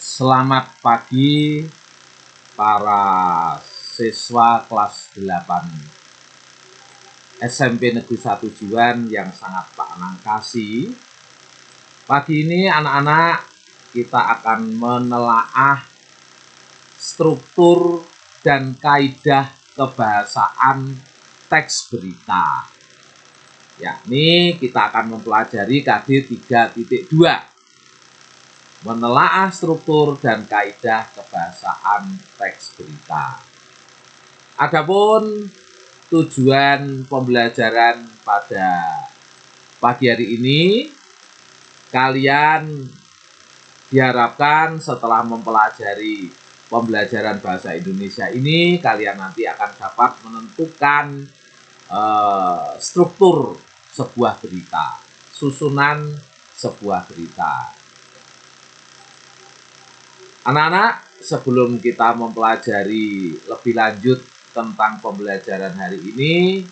Selamat pagi para siswa kelas 8 SMP Negeri 1 Jiwan yang sangat Pak Anang kasih. Pagi ini anak-anak kita akan menelaah struktur dan kaidah kebahasaan teks berita. Yakni kita akan mempelajari KD 3.2. Menelaah struktur dan kaidah kebahasaan teks berita. Adapun tujuan pembelajaran pada pagi hari ini, kalian diharapkan setelah mempelajari pembelajaran bahasa Indonesia ini, kalian nanti akan dapat menentukan struktur sebuah berita, susunan sebuah berita. Anak-anak, sebelum kita mempelajari lebih lanjut tentang pembelajaran hari ini,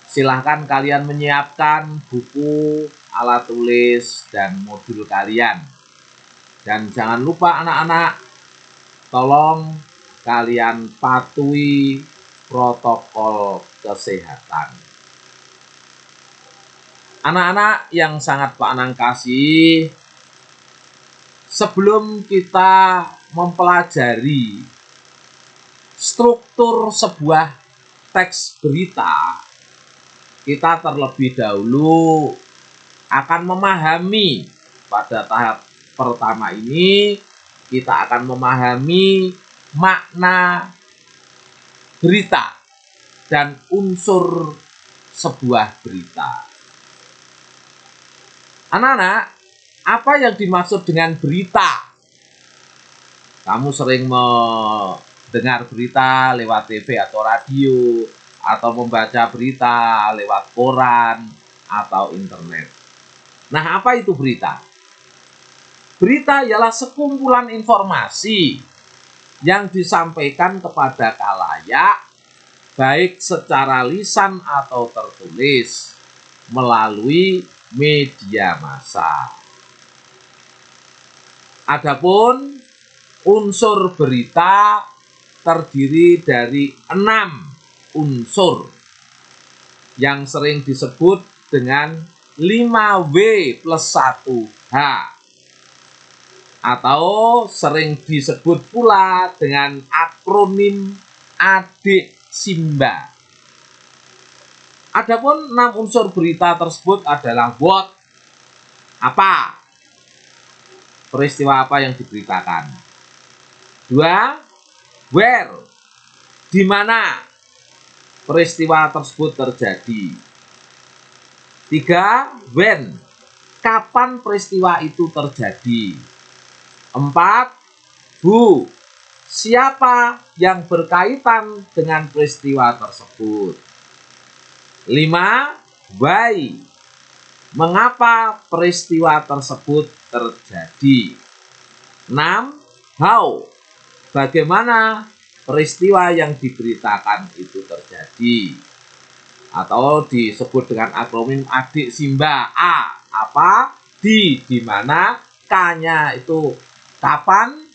silahkan kalian menyiapkan buku, alat tulis, dan modul kalian. Dan jangan lupa anak-anak, tolong kalian patuhi protokol kesehatan. Anak-anak yang sangat Pak Anang kasih, sebelum kita mempelajari struktur sebuah teks berita, kita terlebih dahulu akan memahami pada tahap pertama ini, kita akan memahami makna berita dan unsur sebuah berita. Anak-anak, apa yang dimaksud dengan berita? Kamu sering mendengar berita lewat TV atau radio, atau membaca berita lewat koran atau internet. Nah, apa itu berita? Berita ialah sekumpulan informasi yang disampaikan kepada khalayak, baik secara lisan atau tertulis, melalui media massa. Adapun unsur berita terdiri dari 6 unsur yang sering disebut dengan 5W plus 1H, atau sering disebut pula dengan akronim Adik Simba. Adapun 6 unsur berita tersebut adalah what, apa, peristiwa apa yang diberitakan. 2. Where, di mana peristiwa tersebut terjadi. 3. When, kapan peristiwa itu terjadi. 4. Who, siapa yang berkaitan dengan peristiwa tersebut. 5. Why, mengapa peristiwa tersebut terjadi. 6. How, bagaimana peristiwa yang diberitakan itu terjadi. Atau disebut dengan akronim Adik Simba. A, apa, di mana, K-nya itu kapan,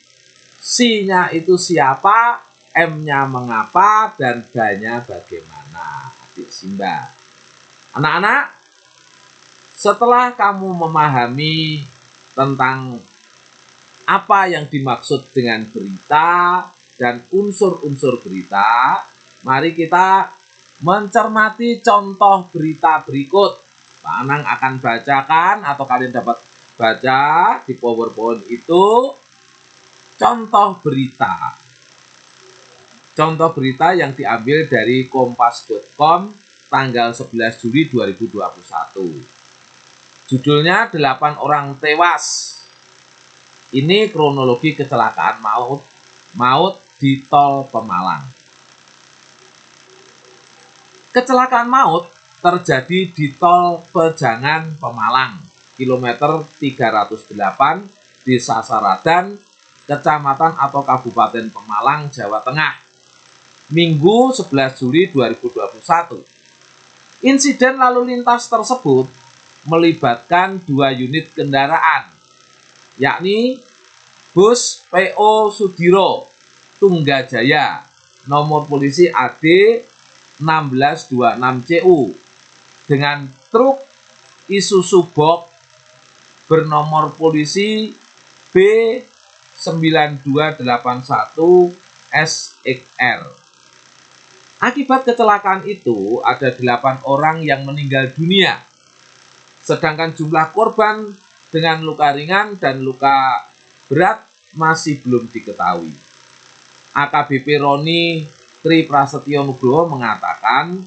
C-nya itu siapa, M-nya mengapa, dan B-nya bagaimana. Adik Simba. Anak-anak, setelah kamu memahami tentang apa yang dimaksud dengan berita dan unsur-unsur berita, mari kita mencermati contoh berita berikut. Pak Anang akan bacakan atau kalian dapat baca di PowerPoint itu contoh berita. Contoh berita yang diambil dari kompas.com tanggal 11 Juli 2021. Judulnya 8 orang tewas. Ini kronologi kecelakaan maut di tol Pemalang. Kecelakaan maut terjadi di tol Pejangan Pemalang, kilometer 308, Desa Saradan, Kecamatan atau Kabupaten Pemalang, Jawa Tengah, Minggu 11 Juli 2021. Insiden lalu lintas tersebut melibatkan 2 unit kendaraan, yakni bus PO Sudiro Tunggajaya, nomor polisi AD 1626CU dengan truk Isuzu Box bernomor polisi B9281 SXR. Akibat kecelakaan itu ada 8 orang yang meninggal dunia, sedangkan jumlah korban dengan luka ringan dan luka berat masih belum diketahui. AKBP Roni Tri Prasetyo Nugroho mengatakan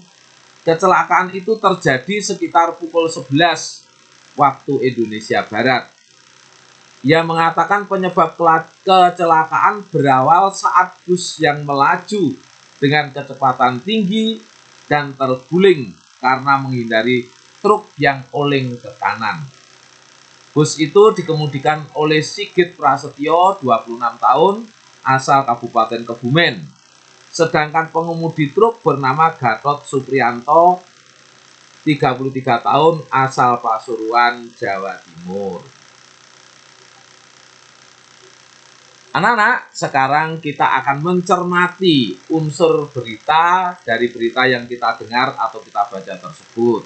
kecelakaan itu terjadi sekitar pukul 11 waktu Indonesia Barat. Ia mengatakan penyebab kecelakaan berawal saat bus yang melaju dengan kecepatan tinggi dan terguling karena menghindari truk yang oleng ke kanan. Bus itu dikemudikan oleh Sigit Prasetyo, 26 tahun, asal Kabupaten Kebumen. Sedangkan pengemudi truk bernama Gatot Supriyanto, 33 tahun, asal Pasuruan, Jawa Timur. Anak-anak, sekarang kita akan mencermati unsur berita dari berita yang kita dengar atau kita baca tersebut.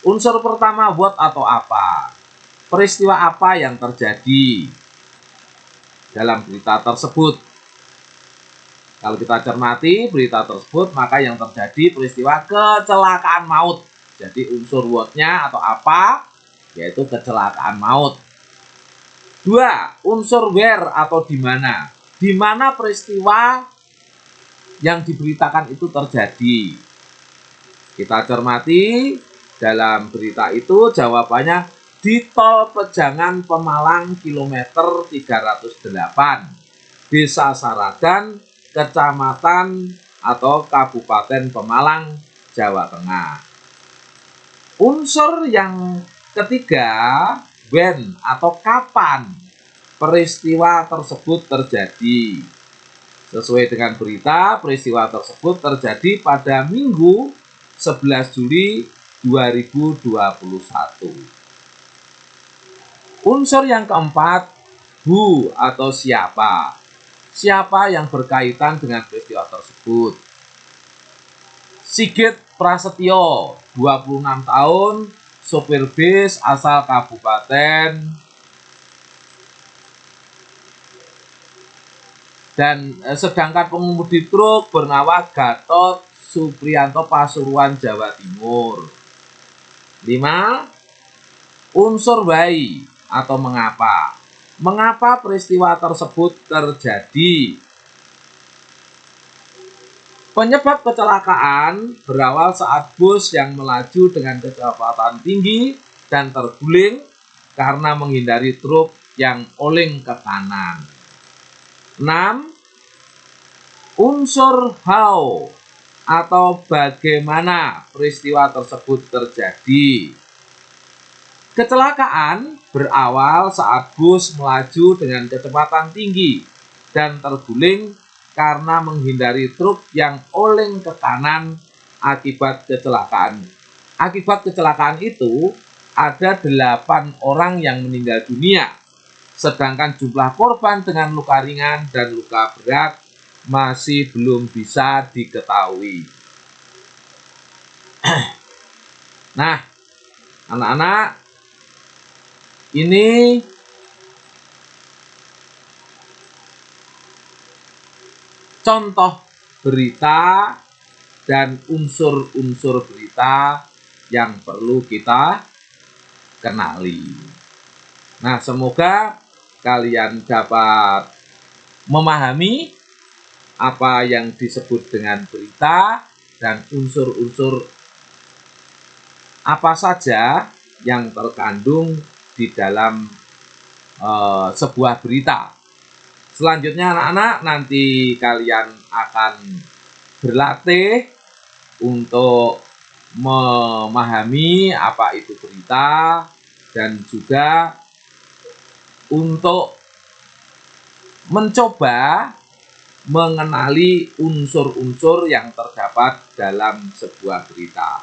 Unsur pertama, what atau apa. Peristiwa apa yang terjadi dalam berita tersebut. Kalau kita cermati berita tersebut, maka yang terjadi peristiwa kecelakaan maut. Jadi unsur what-nya atau apa, yaitu kecelakaan maut. 2. Unsur where atau di mana. Di mana peristiwa yang diberitakan itu terjadi. Kita cermati dalam berita itu jawabannya di Tol Pejangan Pemalang kilometer 308, Desa Saradan, Kecamatan atau Kabupaten Pemalang, Jawa Tengah. Unsur yang ketiga, when atau kapan peristiwa tersebut terjadi. Sesuai dengan berita, peristiwa tersebut terjadi pada Minggu 11 Juli 2021. Unsur yang keempat, who atau siapa. Siapa yang berkaitan dengan peristiwa tersebut. Sigit Prasetyo, 26 tahun, sopir bis asal Kabupaten, dan sedangkan pengemudi truk bernama Gatot Supriyanto, Pasuruan, Jawa Timur. 5. Unsur why atau mengapa. Mengapa peristiwa tersebut terjadi? Penyebab kecelakaan berawal saat bus yang melaju dengan kecepatan tinggi dan terguling karena menghindari truk yang oleng ke kanan. 6. Unsur how atau bagaimana peristiwa tersebut terjadi. Kecelakaan berawal saat bus melaju dengan kecepatan tinggi dan terguling karena menghindari truk yang oleng ke kanan akibat kecelakaan. Akibat kecelakaan itu ada 8 orang yang meninggal dunia, sedangkan jumlah korban dengan luka ringan dan luka berat masih belum bisa diketahui. Nah, anak-anak, ini contoh berita dan unsur-unsur berita yang perlu kita kenali. Nah, semoga kalian dapat memahami apa yang disebut dengan berita dan unsur-unsur apa saja yang terkandung di dalam sebuah berita. Selanjutnya anak-anak, nanti kalian akan berlatih untuk memahami apa itu berita dan juga untuk mencoba mengenali unsur-unsur yang terdapat dalam sebuah berita.